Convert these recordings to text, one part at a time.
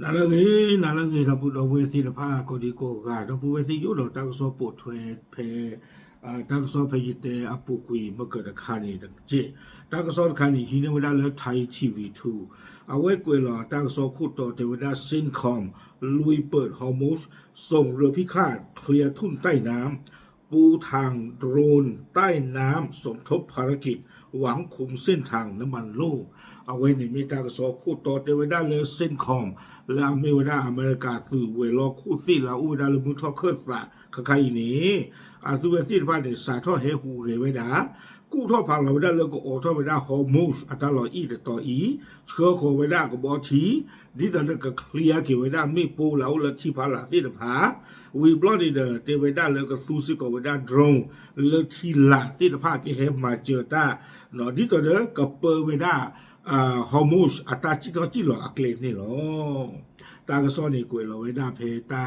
นาลเกเราพูดเอาเวทีละผ้าก็ดีโกกาเราพูดเวทียุโรตั้งโซปวดเพตั้งโซเพยิเตอปุกุยมาเกิดคานีตั้งเจตั้งโซคานีฮินเวดาเลไทยทีวีทูเอาไว้กวยหล่อตั้งโซคูโตเทวดาซินคอมลุยเปิดฮอร์โมสส่งเรือพิฆาตเคลียร์ทุ่นใต้น้ำปูทางโดรนใต้น้ำสมทบภารกิจหวังคุมเส้นทางน้ำมันโลกเอาไว้ในมีการสอบคู่ต่อเทวดาเลเส้นคอมและอเมริกาคือเวลาคู่ที่เราอุดาลมุทอเคลื่อนปะใครนี้อาสุเวทีพาเดสาทอเฮหูเฮเวดากู้ท่อพังเราได้เลยก็ออกท่อไปได้ฮอร์โมสอัตราลอยต่อเชื้อโควิดก็บอทีดิฉันก็เคลียร์เกี่ยวกับไม่ปูเหลาและที่พาละที่ผาวีบล็อดเดอร์เทวดาเลยก็ซูซิโกวิดาโดรนและที่ละที่ผาที่เฮมาเจอตาเนาะดิตัวเดอร์ก็เปิดเวดาฮอร์โมสอัตราจิตจิหล่ออักเลนนี่หรอตากระซ้อนนี่กวยเราเวดาเพตา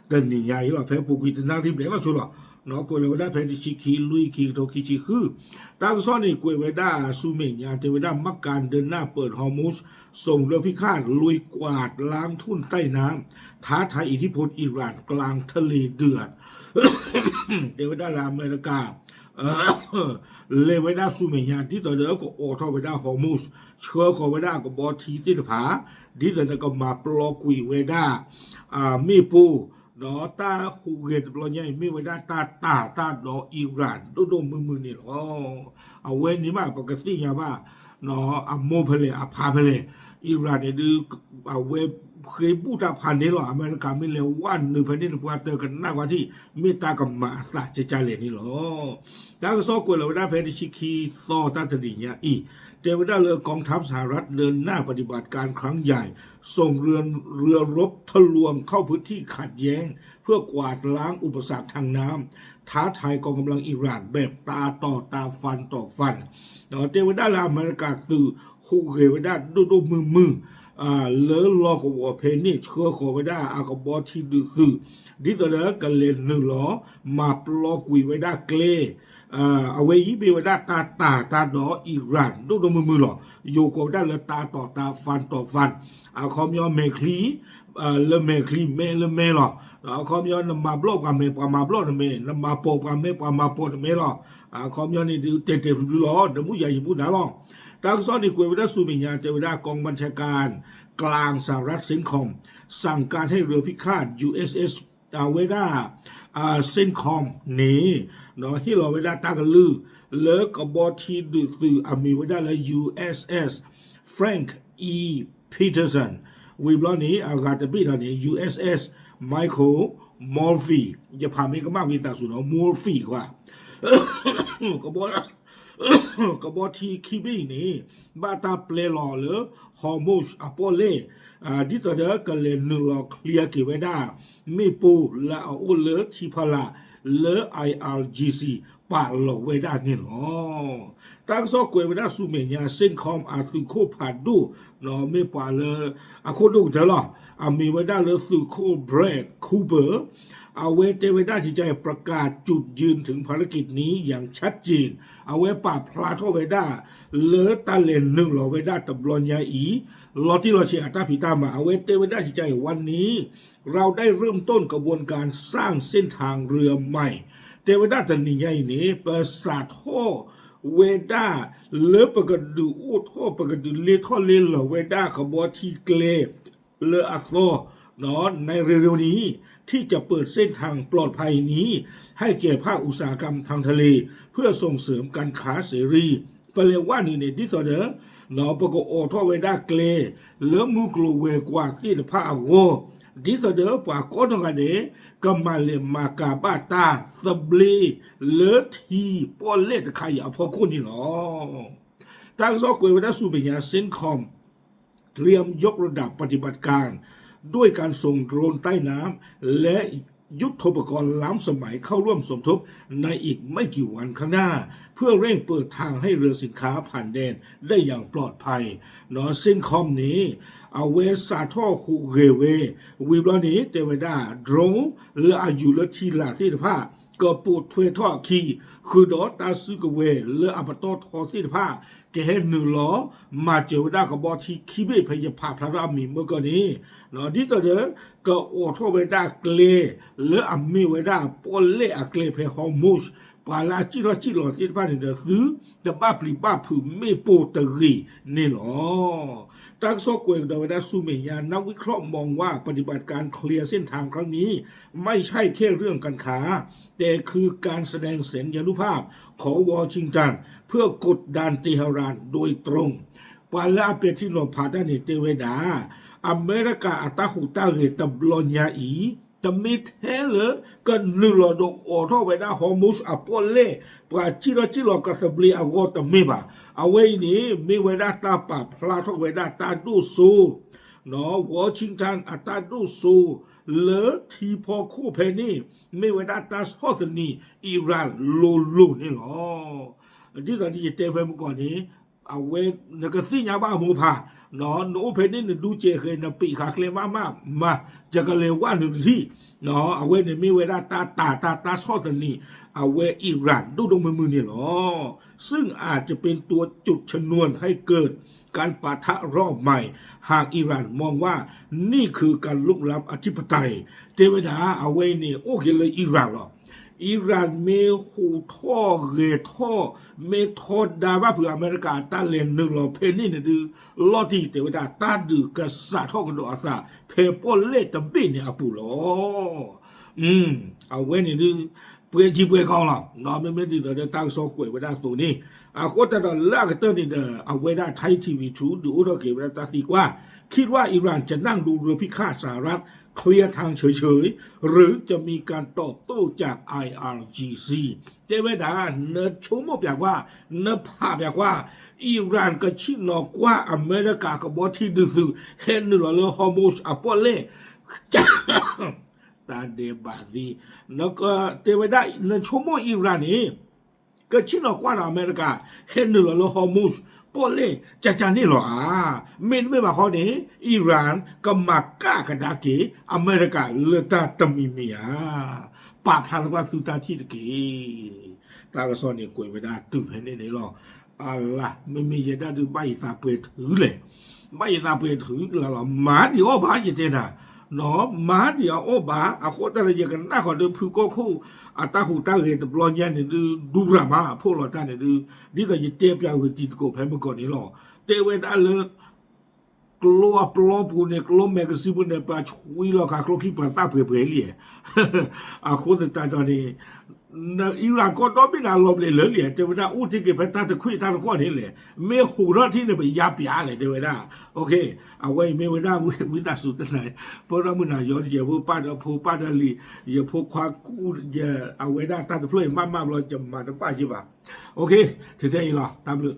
เดินนี่ใหญ่หรอเพปุกิตนาริบเนี่ยมาสุดหรอเนาะกวยเราเวดาเพดิชิคีลุยคีโตคิชิคือตากระซ้อนนี่กวยเวดาซูเมญญาเทวดามักการเดินหน้าเปิดฮอร์โมสส่งเรือพิฆาตลุยกวาดล้างทุ่นใต้น้ำท้าทายอิทธิพลอิหร่านกลางทะเลเดือดเทวดาอเมริกาเลเวดาซูเมญญาที่ต่อเดือก็ออกท่อเวดาฮอร์โมสเชื้อโควิดก็บอทีที่ผาดิฉันก็มาปลอกุยเวดามีปูเนาะตาคูเกตปลอใหญ่มีเวดาตาดออิหร่านดูมือนี่อ๋อเอาเว้นนี่มาปกติไงว่าเนาะอัมโมเพลอพาเพลอิหร่านเนี่ยดูเอาเวเคยพูดตาพันนี้หรออเมริกาไม่เร็ววันหนึ่งพันนี้กว่าเจอกันหน้ากว่าที่มีตากับมาสะใจเลนี่หรอแต่ก็ซอกวยเราได้เพดิชิคีต่อตาตดีเนี่ยเทวดาเรือกองทัพสหรัฐเดินหน้าปฏิบัติการครั้งใหญ่ส่งเรือรบทะลวงเข้าพื้นที่ขัดแย้งเพื่อกวาดล้างอุปสรรคทางน้ำท้าทายกองกำลังอิหร่านแบบตาต่อตาฟันต่อฟันเทวดาอเมริกาตื่อคู่เทวดาดูมือเลอลอกวัวเพนนี่เชื่อโควิดอากบอที่ดื้อดิตระกันเลนหนึ่งล้อมาปลอกวีไว้ได้เกลเอาไว้ยีเบไว้ได้ตาดออิหร่านดูมือหรอโยโกได้เลยตาต่อตาฟันต่อฟันเอาคอมยอเมคลีเลเมคลีเมหรอเอาคอมยอนมาบล็อกกันเมปามาบล็อกเมนมาโปกันเมปามาโปเมหรอเอาคอมยอนนี่ดูเตะดูหรอเดี๋ยวมุ้ยใหญ่ญี่ปุ่นนะหรอตากซ้อนอีกเวลาสูบิญญาเทวดากองบัญชาการกลางสหรัฐซินคอมสั่งการให้เรือพิฆาต USS เวดาซินคอมนี้เนาะที่เราเวดาตากันลือเลิกกับบอที่ดื้อมีเวดาและ USS Frank E Peterson วีบล้อนี้อากาศจะปีตอนนี้ USS Michael Murphy อย่าพามีก็มากวิตาสุนเอา Murphy กว่าก็บอกกบทีคีบีนี่บาตาเปลลอหรือฮอร์โมสอโปเล่ดิตอเดอร์กันเลนลอเคลียร์กิเวดามีปูและอุเลทีพลาเลไออาร์จีซีปาลเวดานี่หรอตั้งซอกเวดาสูเมียเส้นคอมอาตุโคผ่านดูเนาะไม่ปาเลอะโคดูเถอะหรอมีเวดาเลสุโคเบรดคูเบอร์เอาเวเทวดาที่ใจประกาศจุดยืนถึงภารกิจนี้อย่างชัดเจนเอาเวป่าพลาโทเวดาเลอตาเลนหนึ่งหล่อเวดาตบลอนยาอีลอที่เราเชียร์ตาพิตามาเอาเวเทวดาที่ใจวันนี้เราได้เริ่มต้นกระบวนการสร้างเส้นทางเรือใหม่เทวดาตันนี้ใหญ่นี้ประสาทโทเวดาเลอประกาศดูโอโทประกาศดูเลทอเลนหล่อเวดาขบวนที่เกลเลออัคโลเนาะในเร็วๆนี้ที่จะเปิดเส้นทางปลอดภัยนี้ให้แก่ภาคอุตสาหกรรมทางทะเลเพื่อส่งเสริมการค้าเสรีไปเลยว่านี่เนี่ยที่ต่อเด้อเนาะประกอบอทอเวดาเกลเลือมูกลูเวกว่าที่ภาคโกดิต่อเด้อปากอนกันเดกมาเลมากาบาตาสบลีเลทีปอเลตไข่อพอคนนี่เนาะทางซอกเวดาสูเบียเซนคอมเตรียมยกระดับปฏิบัติการด้วยการส่งโดรนใต้น้ำและยุทโธปกรณ์ล้ำสมัยเข้าร่วมสมทบในอีกไม่กี่วันข้างหน้าเพื่อเร่งเปิดทางให้เรือสินค้าผ่านแดนได้อย่างปลอดภัยเนาะซินคอมนี้เอาเวสาทอคูเรเววีบลานี้เทวดาโดรนและอายุและทีลาที่ผ้า ก็ปูดถวยท่อขี้คือดอตาซื้อกเวเลออัปตอทอสิผ้าแกเห็นหนึ่งล้อมาเจอได้กับบอที่ขี้เบ้พยาภาพพระรามีเมื่อก่อนนี้เนาะที่ต่อเด้อก็โอทอเวด้าเกลเลออัมมีเวด้าปอลเล่อเกลเพฮอมูชปาลาจิโรจิโรที่ผ้าเนี่ยซื้อแต่บ้าปลีบ้าผือไม่โปตรีนี่หรอตั้งซอกเวงดาวดาซูเมียนักวิเคราะห์มองว่าปฏิบัติการเคลียร์เส้นทางครั้งนี้ไม่ใช่แค่เรื่องการค้าแต่คือการแสดงสัญญานุภาพของวอชิงตันเพื่อกดดันเตหะรานโดยตรงปาลาเปติโนพาดานิเตเวดาอเมริกาอัตาหุตาเรตบลอนยาอีจะมีเทเลกันนึกหลอดออทอเวดาฮอมุสอปอลเล่ปราจิโรกัสบลีอากอตเมบะเอาไว้นี้มีเวดาตาปาพลาทอเวดาตาดูสูเนาะวอชิงตันอัตาดูสูเลอทีพอคู่เพนี่ไม่เวดาตาสอดนี่อิหร่านโลนี่หรอที่ตอนที่จะเตะไปเมื่อก่อนนี้เอาไว้นักสิ่งยาบ้ามูพาเนาะโนเพนี่ดูเจเคยนปีขาเคลมาจะก็เลยว่าหนึ่งที่เนาะเอาไว้ในไม่เวดาตาสอดนี่เอาไว้อิหร่านดูตรงมือนี่หรอซึ่งอาจจะเป็นตัวจุดชนวนให้เกิดการปะทะรอบใหม่หากอิหร่านมองว่านี่คือการลุกล้ำอธิปไตยเทวดาเอาไว้เนี่ยโอเคเลยอิหร่านหรออิหร่านเมหูท่อเรท่อเมทอดาว่าเผื่ออเมริกาตาเลนหนึ่งหรอเพนี่เนี่ยดูลอที่เทวดาตาดูกษัตริย์ท่อกันดอซาเพปอลเล่ตบีเนี่ยอปุโลเอาไว้เนี่ยดูเพื่อจีบเพื่อเขาหรอน้องไม่ดีแต่ตั้งโซ่กวยไว้ได้ตัวนี้คนแต่ละลากเตอร์นี่เอาไว้ได้ไทยทีวีชูดูเราเก็บไว้ตัดสินว่าคิดว่าอิหร่านจะนั่งดูเรือพิฆาตสหรัฐเคลียร์ทางเฉยๆหรือจะมีการตอบโต้จาก IRGC เจเวดาเนชมบอกว่าเนภาพบอกว่าอิหร่านก็ชินอกว่าอเมริกากับบอที่ดื้อเห็นหรือเราฮอร์โมสอปอลเล่ตาเดบาซีแล้วก็เจเวดาเนชมอิหร่านนี่ก็ชินอกว่าอเมริกาเห็นหรือเราฮอร์โมสปอลเล่จะนี่หรอไม่มาข้อนี้อิหร่านก็มักกะกันดากีอเมริกาเลตาตมีเมียปาพาลว่าสุตาที่ตะกี้ตากระสอนเนี่ยกวยไม่ได้ตื่นให้ในหรออัลละไม่มีเยดาดูใบตาเปถือเลยใบตาเปถือแล้วหมาที่อ้อบาเยเจน่ะเนาะมาเดียวอ้อบาอาโคตรเลยกันน่าขอดูผู้ก็คู่อัตาหูตาเรตบลอนยันเนี่ยดูรามาพวกเราท่านเนี่ยนี่ก็จะเจ็บยาวจีตโกแพ้เมื่อก่อนนี้หรอเตเวนอัลเลยกลัวปลอปูเนี่ยกลัวแมกซีบุเนี่ยปลาช่วยเราค่ะกลัวขี้ปลาตาเผื่อเลยอาคนแต่ตอนนี้อิหร่านก็ต้องไม่นานลมเลยเหลือเหลี่ยจะเวลาอู้ที่เก็บไปตาจะคุยตาละข้อนี้เลยไม่หูรอดที่เนี่ยไปยาปียาเลยเดี๋ยวเวลาโอเคเอาไว้ไม่เวลาวินาสุดไหนเพราะเราไม่นานย้อนอย่าพูดป้าดาลีอย่าพูดความกู้อย่าเอาไว้ได้ตาจะเพลินมากเราจะมาตั้งป้าใช่ปะโอเคถึงจะอีหรอตามเลย